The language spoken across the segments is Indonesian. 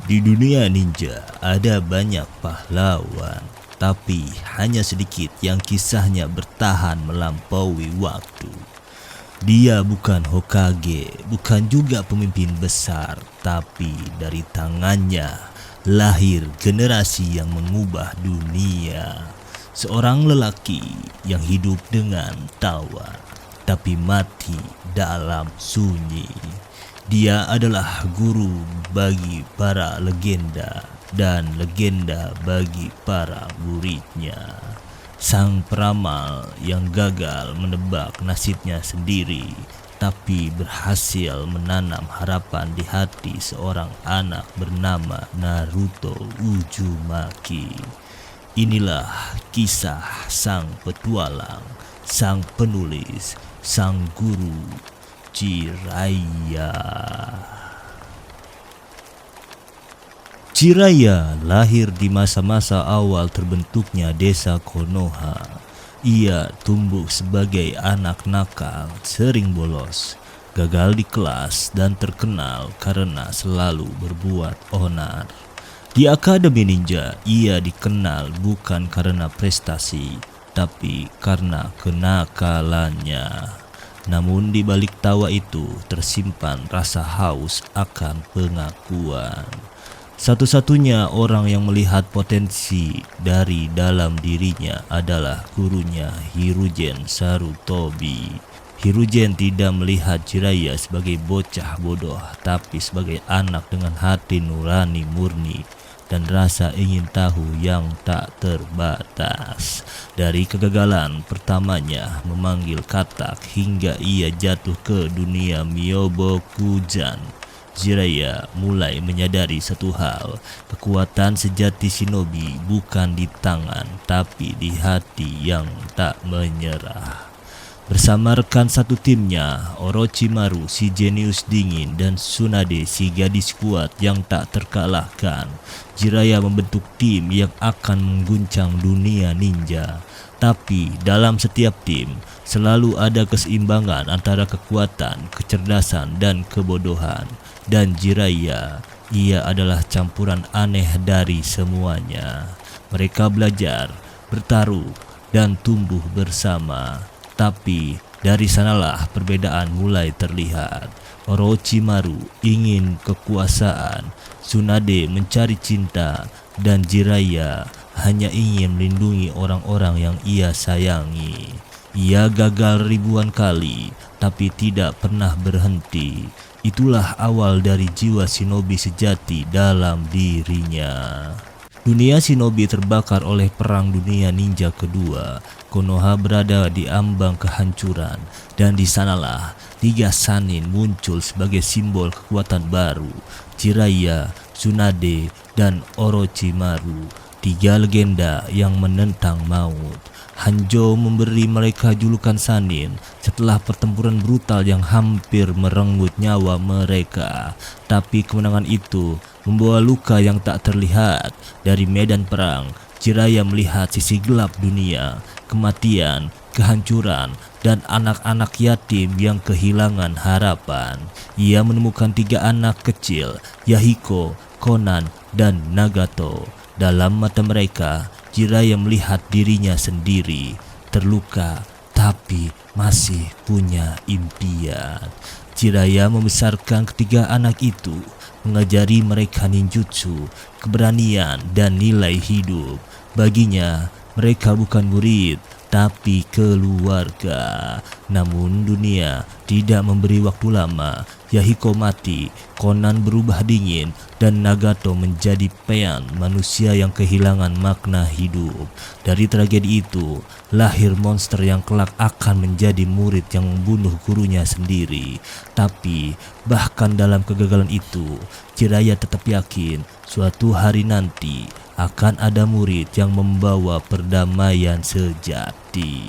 Di dunia ninja ada banyak pahlawan, tapi hanya sedikit yang kisahnya bertahan melampaui waktu. Dia bukan Hokage, bukan juga pemimpin besar, tapi dari tangannya lahir generasi yang mengubah dunia. Seorang lelaki yang hidup dengan tawa, tapi mati dalam sunyi. Dia adalah guru bagi para legenda dan legenda bagi para muridnya. Sang peramal yang gagal menebak nasibnya sendiri, tapi berhasil menanam harapan di hati seorang anak bernama Naruto Uzumaki. Inilah kisah sang petualang, sang penulis, sang guru, Jiraiya. Jiraiya lahir di masa-masa awal terbentuknya desa Konoha. Ia tumbuh sebagai anak nakal, sering bolos, gagal di kelas, dan terkenal karena selalu berbuat onar. Di Akademi Ninja, ia dikenal bukan karena prestasi, tapi karena kenakalannya. Namun di balik tawa itu tersimpan rasa haus akan pengakuan. Satu-satunya orang yang melihat potensi dari dalam dirinya adalah gurunya Hiruzen Sarutobi. Hiruzen tidak melihat Jiraiya sebagai bocah bodoh, tapi sebagai anak dengan hati nurani murni dan rasa ingin tahu yang tak terbatas. Dari kegagalan pertamanya memanggil katak hingga ia jatuh ke dunia Myobokujan, Jiraiya mulai menyadari satu hal, kekuatan sejati shinobi bukan di tangan tapi di hati yang tak menyerah. Bersama rekan satu timnya, Orochimaru si jenius dingin dan Tsunade si gadis kuat yang tak terkalahkan, Jiraiya membentuk tim yang akan mengguncang dunia ninja. Tapi dalam setiap tim selalu ada keseimbangan antara kekuatan, kecerdasan, dan kebodohan. Dan Jiraiya, ia adalah campuran aneh dari semuanya. Mereka belajar, bertaruh, dan tumbuh bersama. Tapi dari sanalah perbedaan mulai terlihat. Orochimaru ingin kekuasaan, Tsunade mencari cinta, dan Jiraiya hanya ingin melindungi orang-orang yang ia sayangi. Ia gagal ribuan kali, tapi tidak pernah berhenti. Itulah awal dari jiwa shinobi sejati dalam dirinya. Dunia shinobi terbakar oleh Perang Dunia Ninja Kedua. Konoha berada di ambang kehancuran, dan di sanalah tiga Sannin muncul sebagai simbol kekuatan baru. Jiraiya, Tsunade, dan Orochimaru, tiga legenda yang menentang maut. Hanjo memberi mereka julukan Sannin setelah pertempuran brutal yang hampir merenggut nyawa mereka. Tapi kemenangan itu membawa luka yang tak terlihat. Dari medan perang, Jiraiya melihat sisi gelap dunia, kematian, kehancuran, dan anak-anak yatim yang kehilangan harapan. Ia menemukan tiga anak kecil, Yahiko, Konan, dan Nagato. Dalam mata mereka, Jiraiya melihat dirinya sendiri, terluka tapi masih punya impian. Jiraiya membesarkan ketiga anak itu, mengajari mereka ninjutsu, keberanian, dan nilai hidup. Baginya, mereka bukan murid, tapi keluarga. Namun dunia tidak memberi waktu lama. Yahiko mati, Konan berubah dingin, dan Nagato menjadi pean, manusia yang kehilangan makna hidup. Dari tragedi itu, lahir monster yang kelak akan menjadi murid yang membunuh gurunya sendiri. Tapi, bahkan dalam kegagalan itu, Jiraiya tetap yakin suatu hari nanti akan ada murid yang membawa perdamaian sejati.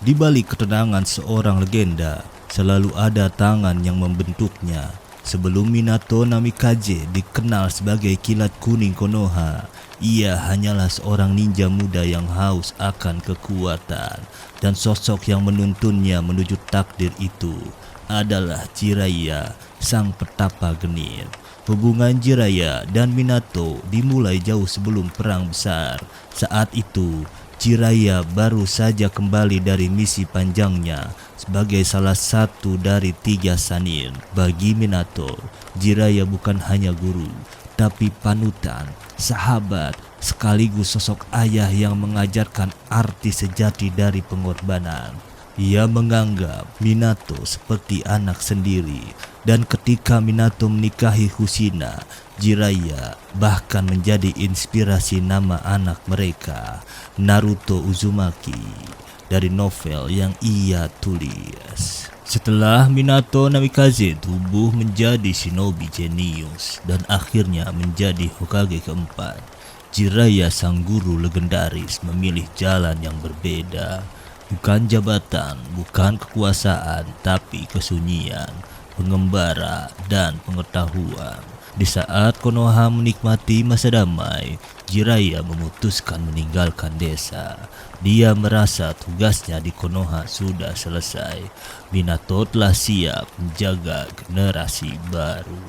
Di balik ketenangan seorang legenda, selalu ada tangan yang membentuknya. Sebelum Minato Namikaze dikenal sebagai kilat kuning Konoha, ia hanyalah seorang ninja muda yang haus akan kekuatan. Dan sosok yang menuntunnya menuju takdir itu adalah Jiraiya, sang petapa genit. Hubungan Jiraiya dan Minato dimulai jauh sebelum perang besar. Saat itu, Jiraiya baru saja kembali dari misi panjangnya sebagai salah satu dari 3 Sannin. Bagi Minato, Jiraiya bukan hanya guru, tapi panutan, sahabat, sekaligus sosok ayah yang mengajarkan arti sejati dari pengorbanan. Ia menganggap Minato seperti anak sendiri, dan ketika Minato menikahi Kushina, Jiraiya bahkan menjadi inspirasi nama anak mereka, Naruto Uzumaki, dari novel yang ia tulis. Setelah Minato Namikaze tumbuh menjadi shinobi jenius dan akhirnya menjadi Hokage keempat, Jiraiya sang guru legendaris memilih jalan yang berbeda. Bukan jabatan, bukan kekuasaan, tapi kesunyian, pengembara, dan pengetahuan. Di saat Konoha menikmati masa damai, Jiraiya memutuskan meninggalkan desa. Dia merasa tugasnya di Konoha sudah selesai. Minato telah siap menjaga generasi baru.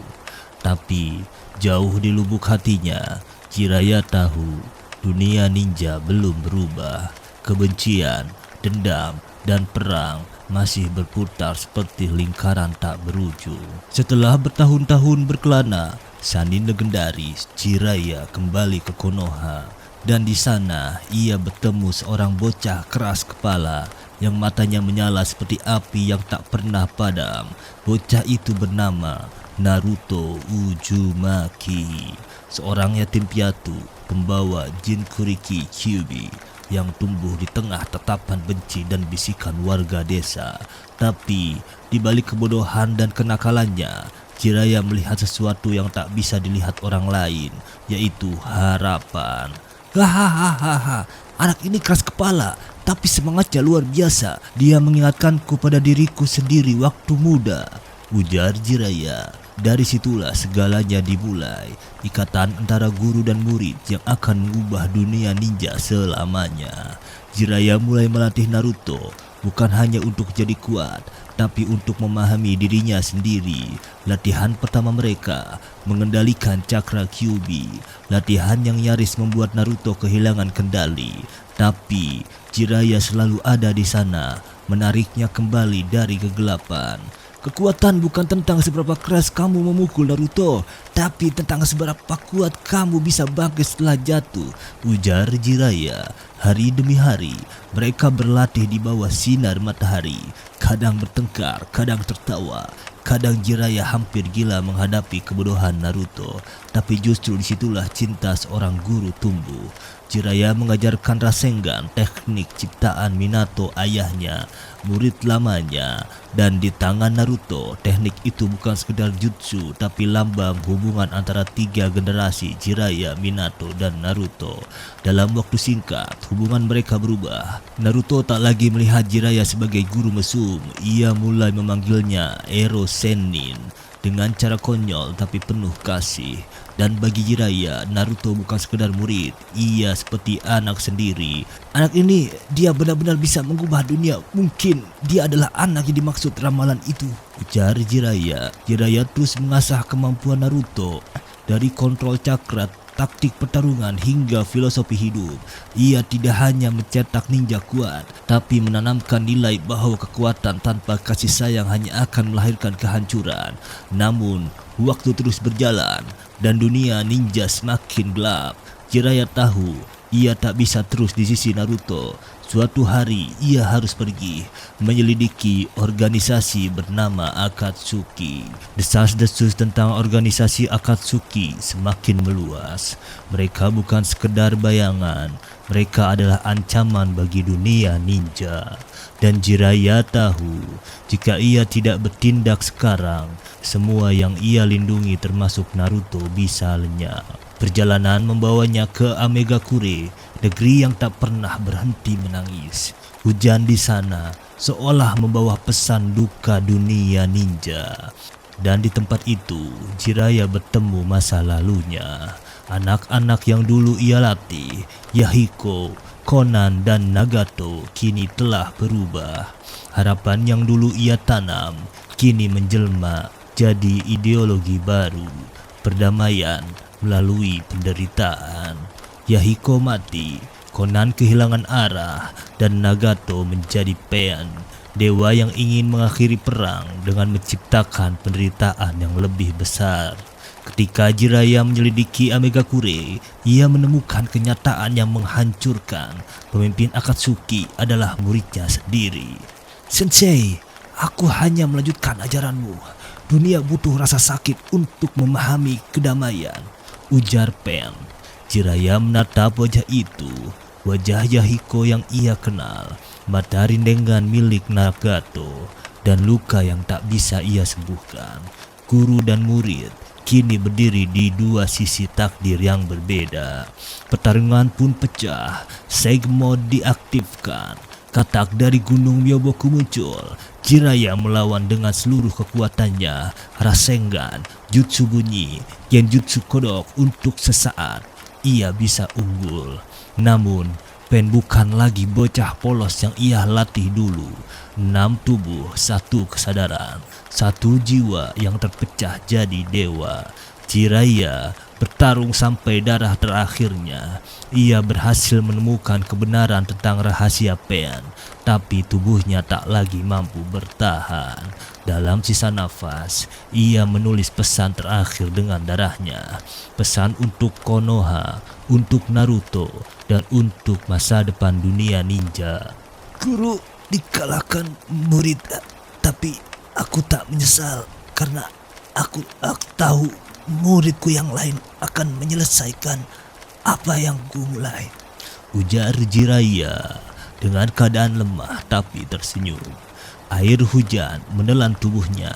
Tapi jauh di lubuk hatinya, Jiraiya tahu dunia ninja belum berubah. Kebencian, dendam, dan perang masih berputar seperti lingkaran tak berujung. Setelah bertahun-tahun berkelana, Sannin legendaris Jiraiya kembali ke Konoha, dan di sana ia bertemu seorang bocah keras kepala yang matanya menyala seperti api yang tak pernah padam. Bocah itu bernama Naruto Uzumaki, seorang yatim piatu pembawa Jinchuriki Kyuubi yang tumbuh di tengah tatapan benci dan bisikan warga desa. Tapi di balik kebodohan dan kenakalannya, Jiraiya melihat sesuatu yang tak bisa dilihat orang lain, yaitu harapan. Hahaha, anak ini keras kepala, tapi semangatnya luar biasa. Dia mengingatkanku pada diriku sendiri waktu muda, ujar Jiraiya. Dari situlah segalanya dimulai, ikatan antara guru dan murid yang akan mengubah dunia ninja selamanya. Jiraiya mulai melatih Naruto, bukan hanya untuk jadi kuat, tapi untuk memahami dirinya sendiri. Latihan pertama mereka mengendalikan cakra Kyuubi, latihan yang nyaris membuat Naruto kehilangan kendali. Tapi Jiraiya selalu ada di sana, menariknya kembali dari kegelapan. Kekuatan bukan tentang seberapa keras kamu memukul Naruto, tapi tentang seberapa kuat kamu bisa bangkit setelah jatuh, ujar Jiraiya. Hari demi hari, mereka berlatih di bawah sinar matahari, kadang bertengkar, kadang tertawa. Kadang Jiraiya hampir gila menghadapi kebodohan Naruto, tapi justru disitulah cinta seorang guru tumbuh. Jiraiya mengajarkan Rasengan, teknik ciptaan Minato ayahnya, murid lamanya, dan di tangan Naruto, teknik itu bukan sekedar jutsu, tapi lambang hubungan antara 3 generasi Jiraiya, Minato, dan Naruto. Dalam waktu singkat, hubungan mereka berubah. Naruto tak lagi melihat Jiraiya sebagai guru mesum, ia mulai memanggilnya Ero Sennin dengan cara konyol tapi penuh kasih. Dan bagi Jiraiya, Naruto bukan sekedar murid, ia seperti anak sendiri. Anak ini, dia benar-benar bisa mengubah dunia. Mungkin dia adalah anak yang dimaksud ramalan itu, ujar Jiraiya. Jiraiya terus mengasah kemampuan Naruto, dari kontrol cakra, taktik pertarungan, hingga filosofi hidup. Ia tidak hanya mencetak ninja kuat, tapi menanamkan nilai bahwa kekuatan tanpa kasih sayang hanya akan melahirkan kehancuran. Namun, waktu terus berjalan, dan dunia ninja semakin gelap. Jiraiya tahu ia tak bisa terus di sisi Naruto. Suatu hari ia harus pergi menyelidiki organisasi bernama Akatsuki. Desas-desus tentang organisasi Akatsuki semakin meluas. Mereka bukan sekedar bayangan, mereka adalah ancaman bagi dunia ninja. Dan Jiraiya tahu, jika ia tidak bertindak sekarang, semua yang ia lindungi termasuk Naruto bisa lenyap. Perjalanan membawanya ke Amegakure, negeri yang tak pernah berhenti menangis. Hujan di sana seolah membawa pesan duka dunia ninja. Dan di tempat itu, Jiraiya bertemu masa lalunya. Anak-anak yang dulu ia latih, Yahiko, Konan, dan Nagato, kini telah berubah. Harapan yang dulu ia tanam, kini menjelma jadi ideologi baru. perdamaian melalui penderitaan. Yahiko mati, Conan kehilangan arah, dan Nagato menjadi Pain, dewa yang ingin mengakhiri perang dengan menciptakan penderitaan yang lebih besar. Ketika Jiraiya menyelidiki Amegakure, ia menemukan kenyataan yang menghancurkan. Pemimpin Akatsuki adalah muridnya sendiri. Sensei, aku hanya melanjutkan ajaranmu. Dunia butuh rasa sakit untuk memahami kedamaian, ujar Pain. Jiraiya menatap wajah itu, wajah Yahiko yang ia kenal, mata rindengan milik Nagato, dan luka yang tak bisa ia sembuhkan. Guru dan murid kini berdiri di dua sisi takdir yang berbeda. Pertarungan pun pecah, Sage Mode diaktifkan. Katak dari Gunung Myoboku muncul. Jiraiya melawan dengan seluruh kekuatannya, Rasengan, Jutsu Bunyi, Genjutsu Kodok untuk sesaat. Ia bisa unggul. Namun, Pain bukan lagi bocah polos yang ia latih dulu. 6 tubuh, 1 kesadaran, 1 jiwa yang terpecah jadi dewa. Jiraiya bertarung sampai darah terakhirnya. Ia berhasil menemukan kebenaran tentang rahasia Pain, tapi tubuhnya tak lagi mampu bertahan. Dalam sisa nafas, ia menulis pesan terakhir dengan darahnya. Pesan untuk Konoha, untuk Naruto, dan untuk masa depan dunia ninja. Guru dikalahkan murid, tapi aku tak menyesal karena aku tahu muridku yang lain akan menyelesaikan apa yang ku mulai, ujar Jiraiya dengan keadaan lemah tapi tersenyum. Air hujan menelan tubuhnya.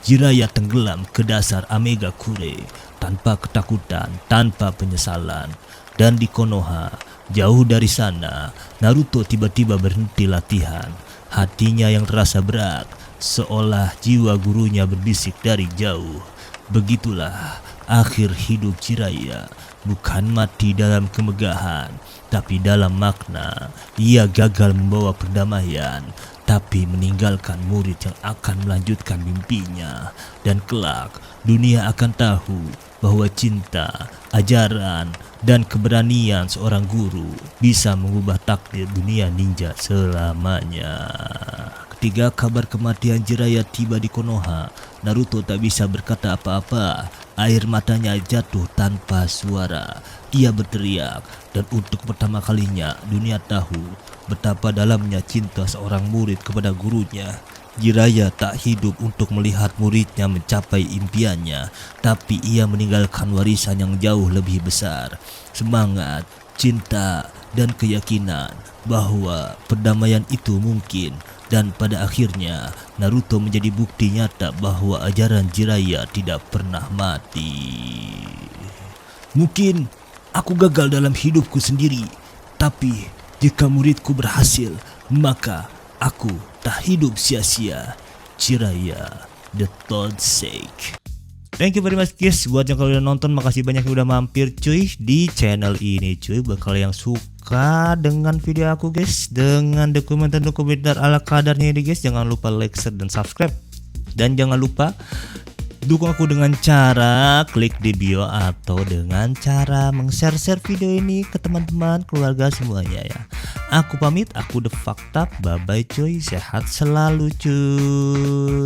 Jiraiya tenggelam ke dasar Amegakure tanpa ketakutan, tanpa penyesalan. Dan di Konoha, jauh dari sana, Naruto tiba-tiba berhenti latihan. Hatinya yang terasa berat, seolah jiwa gurunya berbisik dari jauh. Begitulah akhir hidup Jiraiya, bukan mati dalam kemegahan, tapi dalam makna. Ia gagal membawa perdamaian, tapi meninggalkan murid yang akan melanjutkan mimpinya. Dan kelak, dunia akan tahu bahwa cinta, ajaran, dan keberanian seorang guru bisa mengubah takdir dunia ninja selamanya. Ketika kabar kematian Jiraiya tiba di Konoha, Naruto tak bisa berkata apa-apa. Air matanya jatuh tanpa suara. Ia berteriak, dan untuk pertama kalinya dunia tahu betapa dalamnya cinta seorang murid kepada gurunya. Jiraiya tak hidup untuk melihat muridnya mencapai impiannya, tapi ia meninggalkan warisan yang jauh lebih besar. Semangat, cinta, dan keyakinan bahwa perdamaian itu mungkin. Dan pada akhirnya, Naruto menjadi bukti nyata bahwa ajaran Jiraiya tidak pernah mati. Mungkin aku gagal dalam hidupku sendiri, tapi jika muridku berhasil, maka aku tak hidup sia-sia. Jiraiya, the third sage. Thank you very much guys, buat yang kalian nonton, makasih banyak yang udah mampir cuy di channel ini cuy. Buat kalian yang suka dengan video aku guys, dengan dokumenter ala kadarnya ini guys, jangan lupa like, share, dan subscribe. Dan jangan lupa dukung aku dengan cara klik di bio atau dengan cara meng-share video ini ke teman-teman, keluarga semuanya ya. Aku pamit, aku the fucked up, bye bye cuy, sehat selalu cuy.